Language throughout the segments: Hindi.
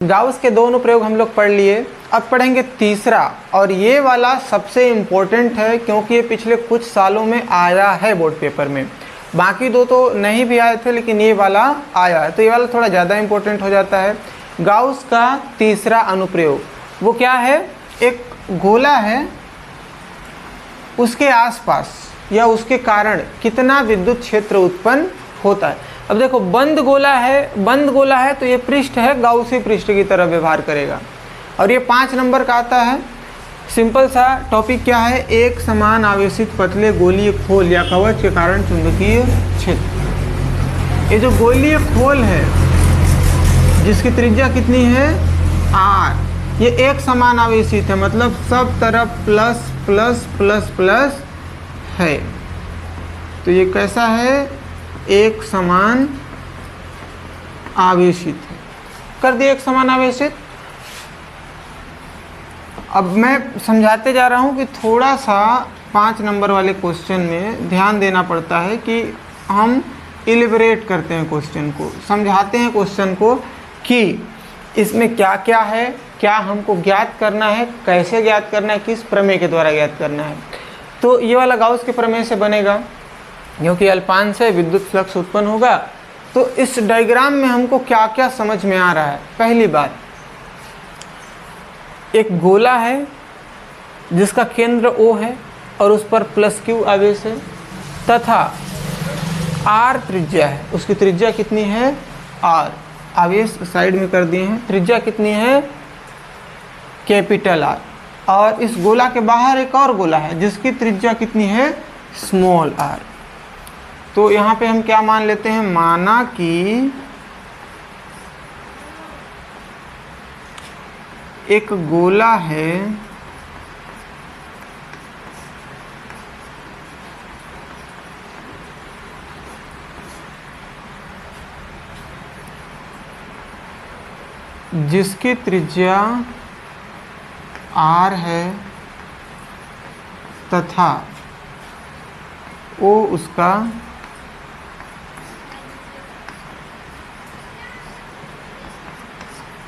गाउस के दो अनुप्रयोग हम लोग पढ़ लिए। अब पढ़ेंगे तीसरा, और ये वाला सबसे इम्पोर्टेंट है क्योंकि ये पिछले कुछ सालों में आया है बोर्ड पेपर में। बाकी दो तो नहीं भी आए थे, लेकिन ये वाला आया है, तो ये वाला थोड़ा ज़्यादा इम्पोर्टेंट हो जाता है। गाउस का तीसरा अनुप्रयोग वो क्या है? एक गोला है, उसके आसपास या उसके कारण कितना विद्युत क्षेत्र उत्पन्न होता है। अब देखो बंद गोला है तो ये पृष्ठ है, गाउसी पृष्ठ की तरह व्यवहार करेगा। और ये 5 नंबर का आता है। सिंपल सा टॉपिक क्या है? एक समान आवेशित पतले गोलीय खोल या कवच के कारण चुंबकीय क्षेत्र। ये जो गोलीय खोल है जिसकी त्रिज्या कितनी है? r, ये एक समान आवेशित है, मतलब सब तरफ प्लस प्लस प्लस प्लस है। तो ये कैसा है? एक समान आवेशित है। कर दिए एक समान आवेशित। अब मैं समझाते जा रहा हूँ कि थोड़ा सा 5 नंबर वाले क्वेश्चन में ध्यान देना पड़ता है कि हम इलिबरेट करते हैं क्वेश्चन को, समझाते हैं क्वेश्चन को कि इसमें क्या क्या है, क्या हमको ज्ञात करना है, कैसे ज्ञात करना है, किस प्रमेय के द्वारा ज्ञात करना है। तो ये वाला गाउस के प्रमेय से बनेगा, क्योंकि अल्पांश से विद्युत फ्लक्स उत्पन्न होगा। तो इस डायग्राम में हमको क्या क्या समझ में आ रहा है? पहली बात, एक गोला है जिसका केंद्र O है और उस पर प्लस Q आवेश है, तथा R त्रिज्या है। उसकी त्रिज्या कितनी है? R। आवेश साइड में कर दिए हैं। त्रिज्या कितनी है? Capital R। और इस गोला के बाहर एक और गोला है जिसकी त्रिज्या कितनी है? Small r। तो यहाँ पे हम क्या मान लेते हैं? माना कि एक गोला है जिसकी त्रिज्या r है तथा O उसका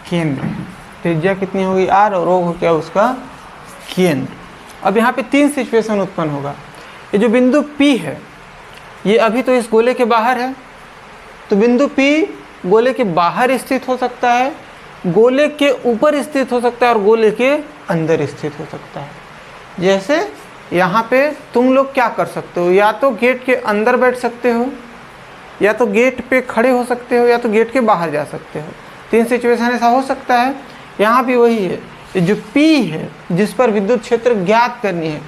केंद्र है। त्रिज्या कितनी होगी? r, और O हो क्या? उसका केंद्र। अब यहाँ पे 3 सिचुएशन उत्पन्न होगा। ये जो बिंदु P है, ये अभी तो इस गोले के बाहर है, तो बिंदु P गोले के बाहर स्थित हो सकता है, गोले के ऊपर स्थित हो सकता है और गोले के अंदर स्थित हो सकता है। जैसे यहाँ पे तुम लोग क्या कर सकते हो? या तो गेट के अंदर बैठ सकते हो, या तो गेट पे खड़े हो सकते हो, या तो गेट के बाहर जा सकते हो। 3 सिचुएशन ऐसा हो सकता है। यहाँ भी वही है। जो P है जिस पर विद्युत क्षेत्र ज्ञात करनी है,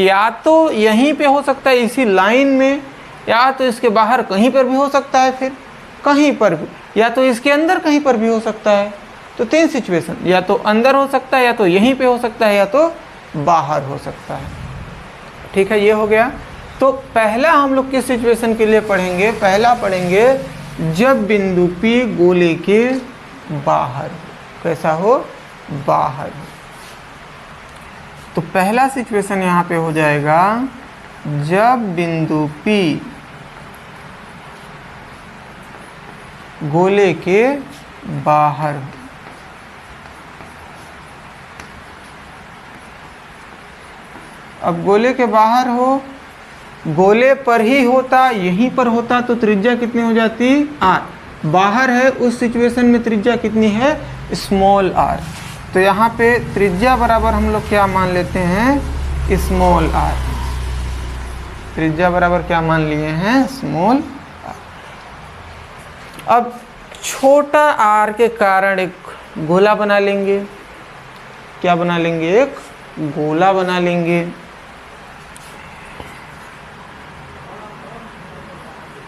या तो यहीं पे हो सकता है इसी लाइन में, या तो इसके बाहर कहीं पर भी हो सकता है, फिर कहीं पर भी, या तो इसके अंदर कहीं पर भी हो सकता है। तो 3 सिचुएशन, या तो अंदर हो सकता है, या तो यहीं पे हो सकता है, या तो बाहर हो सकता है। ठीक है, ये हो गया। तो पहला हम लोग किस सिचुएशन के लिए पढ़ेंगे? पहला पढ़ेंगे जब बिंदु P गोले के बाहर। कैसा हो? बाहर। तो पहला सिचुएशन यहाँ पे हो जाएगा जब बिंदु P गोले के बाहर। अब गोले के बाहर हो, गोले पर ही होता, यहीं पर होता, तो त्रिज्या कितनी हो जाती? r। बाहर है, उस सिचुएशन में त्रिज्या कितनी है? Small r। तो यहाँ पे त्रिज्या बराबर हम लोग क्या मान लेते हैं? Small r। त्रिज्या बराबर क्या मान लिए हैं? Small r। अब छोटा r के कारण एक गोला बना लेंगे। क्या बना लेंगे? एक गोला बना लेंगे।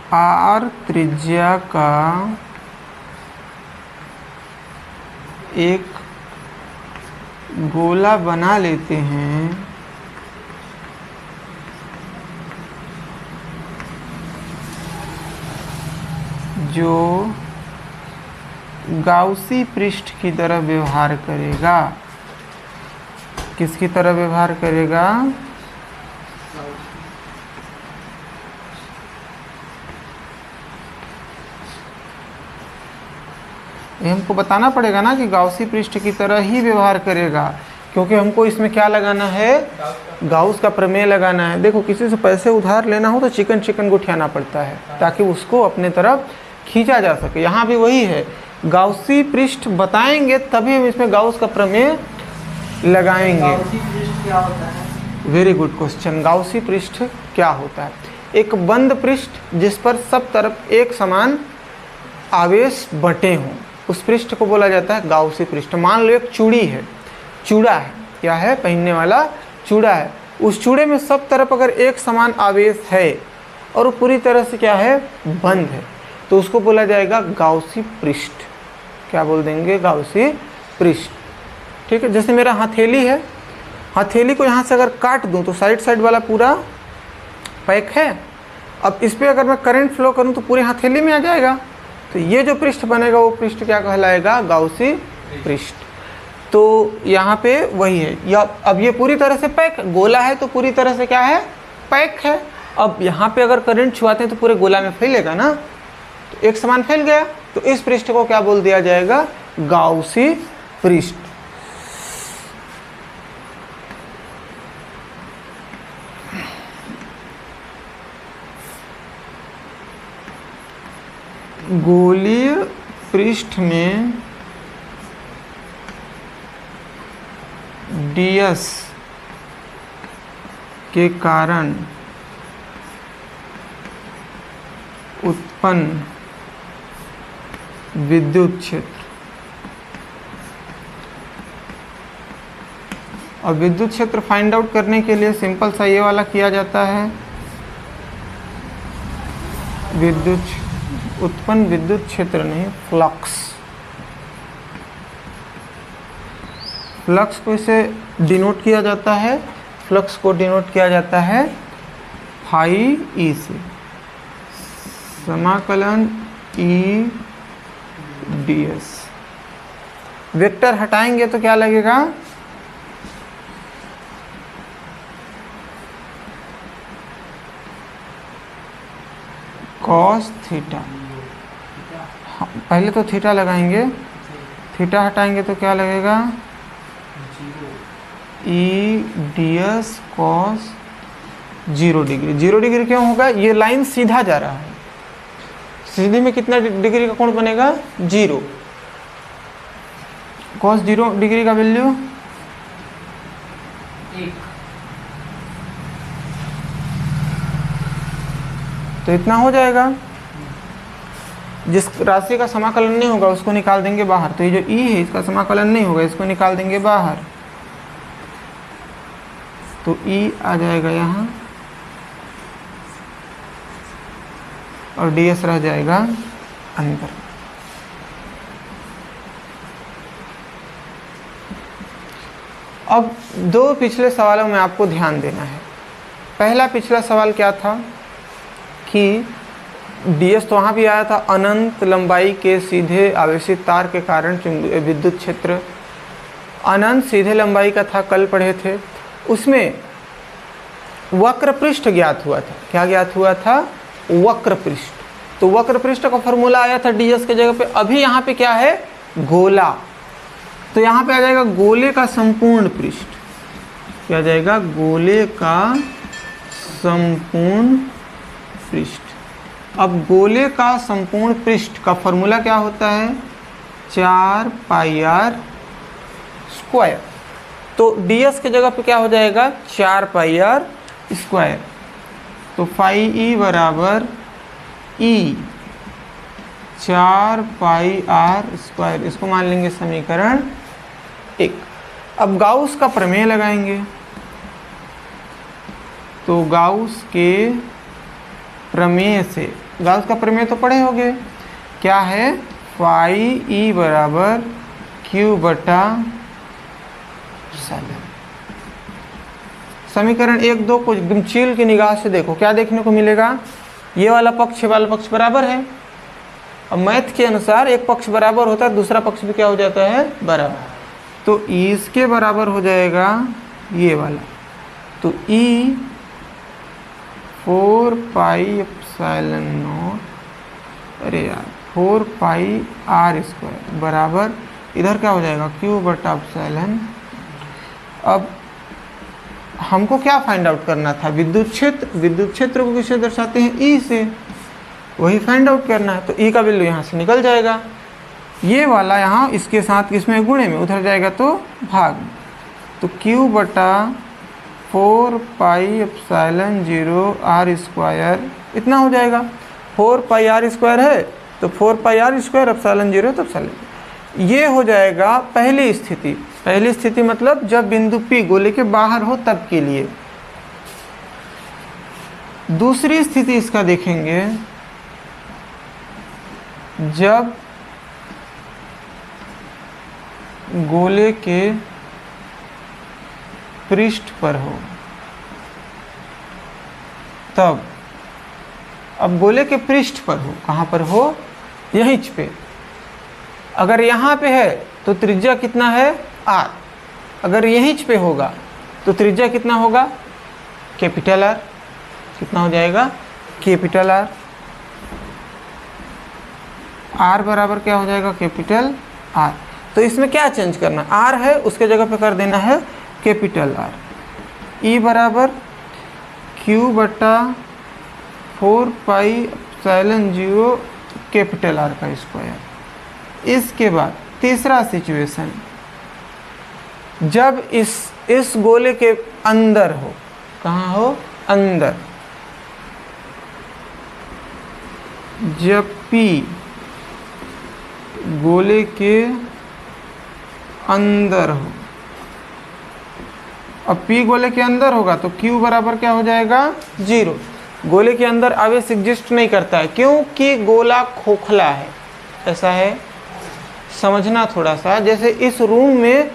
r त्रिज्या का एक गोला बना लेते हैं जो गाउसी पृष्ठ की तरह व्यवहार करेगा। किसकी तरह व्यवहार करेगा? ये हमको बताना पड़ेगा ना कि गाउसी पृष्ठ की तरह ही व्यवहार करेगा, क्योंकि हमको इसमें क्या लगाना है, गाउस का प्रमेय लगाना है। देखो किसी से पैसे उधार लेना हो तो चिकन गुठियाना पड़ता है ताकि उसको अपने तरफ खींचा जा सके। यहाँ भी वही है, गाउसी पृष्ठ बताएंगे तभी हम इसमें गाउस का प्रमेय लगाएंगे। गाउसी पृष्ठ क्या होता है? Very good question. गाउसी पृष्ठ क्या होता है? एक बंद पृष्ठ जिस पर सब तरफ एक समान आवेश बटे हों, उस पृष्ठ को बोला जाता है गाउसी पृष्ठ। मान लो एक चूड़ी है, चूड़ा है, क्या है, पहनने वाला चूड़ा है। उस चूड़े में सब तरफ अगर एक समान आवेश है और वो पूरी तरह से क्या है, बंद है, तो उसको बोला जाएगा गाउसी पृष्ठ। क्या बोल देंगे, गाउसी पृष्ठ। ठीक है, जैसे मेरा हथेली है, हथेली को यहाँ से अगर काट दूँ तो साइड साइड वाला पूरा पैक है। अब इस पर अगर मैं करंट फ्लो करूँ तो पूरे हथेली में आ जाएगा। तो ये जो पृष्ठ बनेगा वो पृष्ठ क्या कहलाएगा, गाउसी पृष्ठ। तो यहाँ पे वही है, या अब ये पूरी तरह से पैक, गोला है तो पूरी तरह से क्या है, पैक है। अब यहाँ पे अगर करंट छुआते हैं तो पूरे गोला में फैलेगा ना, तो एक समान फैल गया, तो इस पृष्ठ को क्या बोल दिया जाएगा, गाउसी पृष्ठ। गोलीय पृष्ठ में ds के कारण उत्पन्न विद्युत क्षेत्र, और विद्युत क्षेत्र फाइंड आउट करने के लिए सिंपल सा ये वाला किया जाता है, उत्पन्न विद्युत क्षेत्र नहीं, फ्लक्स। फ्लक्स को इसे डिनोट किया जाता है, फ्लक्स को डिनोट किया जाता है फाई ई से, समाकलन ई ds। वेक्टर हटाएंगे तो क्या लगेगा, कॉस थीटा। पहले तो थीटा लगाएंगे, थीटा हटाएंगे तो क्या लगेगा, ई ds कॉस 0 डिग्री। 0 डिग्री क्यों होगा, ये लाइन सीधा जा रहा है, सीधी में कितना डिग्री का कोण बनेगा, 0। कॉस 0 डिग्री का वैल्यू 1। तो इतना हो जाएगा। जिस राशि का समाकलन नहीं होगा उसको निकाल देंगे बाहर। तो ये जो ई है इसका समाकलन नहीं होगा, इसको निकाल देंगे बाहर, तो ई आ जाएगा यहाँ और ds रह जाएगा अंदर। अब दो पिछले सवालों में आपको ध्यान देना है। पहला पिछला सवाल क्या था कि ds तो वहाँ भी आया था, अनंत लंबाई के सीधे आवेशित तार के कारण विद्युत क्षेत्र अनंत सीधे लंबाई का था, कल पढ़े थे। उसमें वक्र पृष्ठ ज्ञात हुआ था। क्या ज्ञात हुआ था, वक्र पृष्ठ। तो वक्र पृष्ठ का फॉर्मूला आया था ds के जगह पे। अभी यहाँ पे क्या है, गोला, तो यहाँ पे आ जाएगा गोले का संपूर्ण पृष्ठ। क्या आ जाएगा, गोले का संपूर्ण पृष्ठ। अब गोले का संपूर्ण पृष्ठ का फॉर्मूला क्या होता है, 4 पाई r स्क्वायर। तो ds के जगह पे क्या हो जाएगा, 4 पाई r स्क्वायर। तो फाई ई बराबर ई 4 पाई r स्क्वायर, इसको मान लेंगे समीकरण 1। अब गाउस का प्रमेय लगाएंगे। तो गाउस के प्रमेय से, गाउस का प्रमेय तो पढ़े होंगे, क्या है, फाई ई बराबर क्यू बटा एप्सिलॉन। समीकरण 1 2 को एकदम चील की निगाह से देखो, क्या देखने को मिलेगा, ये वाला पक्ष बराबर है। अब मैथ के अनुसार एक पक्ष बराबर होता है, दूसरा पक्ष भी क्या हो जाता है, बराबर। तो इसके बराबर हो जाएगा ये वाला, तो ई 4 पाई एप्सिलॉन नॉट, अरे यार 4 पाई आर स्क्वायर बराबर इधर क्या हो जाएगा Q बटा एप्सिलॉन। अब हमको क्या फाइंड आउट करना था, विद्युत क्षेत्र को किससे दर्शाते हैं, E से, वही फाइंड आउट करना है। तो E का वैल्यू यहाँ से निकल जाएगा, ये वाला यहाँ इसके साथ किसमें गुणे में उधर जाएगा तो भाग में, तो Q बटा 4 पाई एप्सिलॉन 0 आर स्क्वायर इतना हो जाएगा। 4 पाई आर स्क्वायर है तो 4 पाई आर स्क्वायर एप्सिलॉन 0 तो एप्सिलॉन, ये हो जाएगा पहली स्थिति। पहली स्थिति मतलब जब बिंदु P गोले के बाहर हो तब के लिए। दूसरी स्थिति इसका देखेंगे, जब गोले के पृष्ठ पर हो तब। अब गोले के पृष्ठ पर हो, कहाँ पर हो, यहीं पे। अगर यहाँ पे है तो त्रिज्या कितना है r, अगर यहीं पे होगा तो त्रिज्या कितना होगा कैपिटल R, कितना हो जाएगा कैपिटल R। R बराबर क्या हो जाएगा कैपिटल R। तो इसमें क्या चेंज करना, R है उसके जगह पे कर देना है कैपिटल R। E बराबर Q बटा 4 पाई एप्सिलॉन 0 कैपिटल R का स्क्वायर। इसके बाद तीसरा सिचुएशन, जब इस गोले के अंदर हो, कहाँ हो, अंदर, जब P गोले के अंदर हो, अब P गोले के अंदर होगा तो Q बराबर क्या हो जाएगा 0। गोले के अंदर आवेश एग्जिस्ट नहीं करता है क्योंकि गोला खोखला है। ऐसा है, समझना थोड़ा सा। जैसे इस रूम में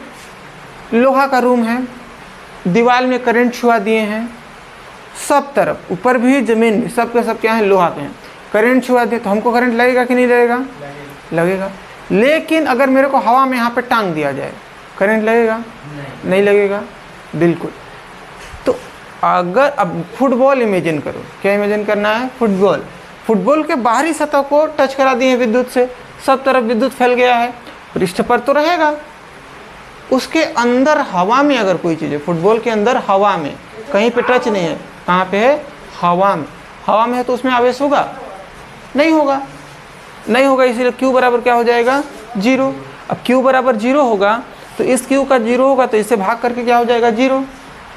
लोहा का रूम है, दीवार में करंट छुआ दिए हैं, सब तरफ ऊपर भी जमीन भी सब के सब क्या है, लोहा के हैं। करंट छुआ दिए तो हमको करंट लगेगा कि नहीं लगेगा, लगेगा। लेकिन अगर मेरे को हवा में यहाँ पे टांग दिया जाए, करंट लगेगा, नहीं लगेगा, बिल्कुल। तो अगर अब फुटबॉल इमेजिन करो, क्या इमेजिन करना है, फुटबॉल। फुटबॉल के बाहरी सतह को टच करा दिए विद्युत से, सब तरफ विद्युत फैल गया है, पृष्ठ पर तो रहेगा, उसके अंदर हवा में अगर कोई चीज़ है, फुटबॉल के अंदर हवा में कहीं पे टच नहीं है, कहाँ पे है, हवा में। हवा में है तो उसमें आवेश होगा, नहीं होगा, नहीं होगा, इसीलिए Q बराबर क्या हो जाएगा 0। अब Q बराबर 0 होगा तो इस Q का 0 होगा तो इससे भाग करके क्या हो जाएगा 0,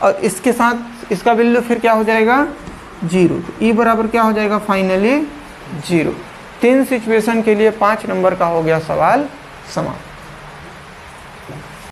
और इसके साथ इसका वैल्यू फिर क्या हो जाएगा 0। तो E बराबर क्या हो जाएगा फाइनली 0। 3 सिचुएशन के लिए 5 नंबर का हो गया सवाल समाप्त।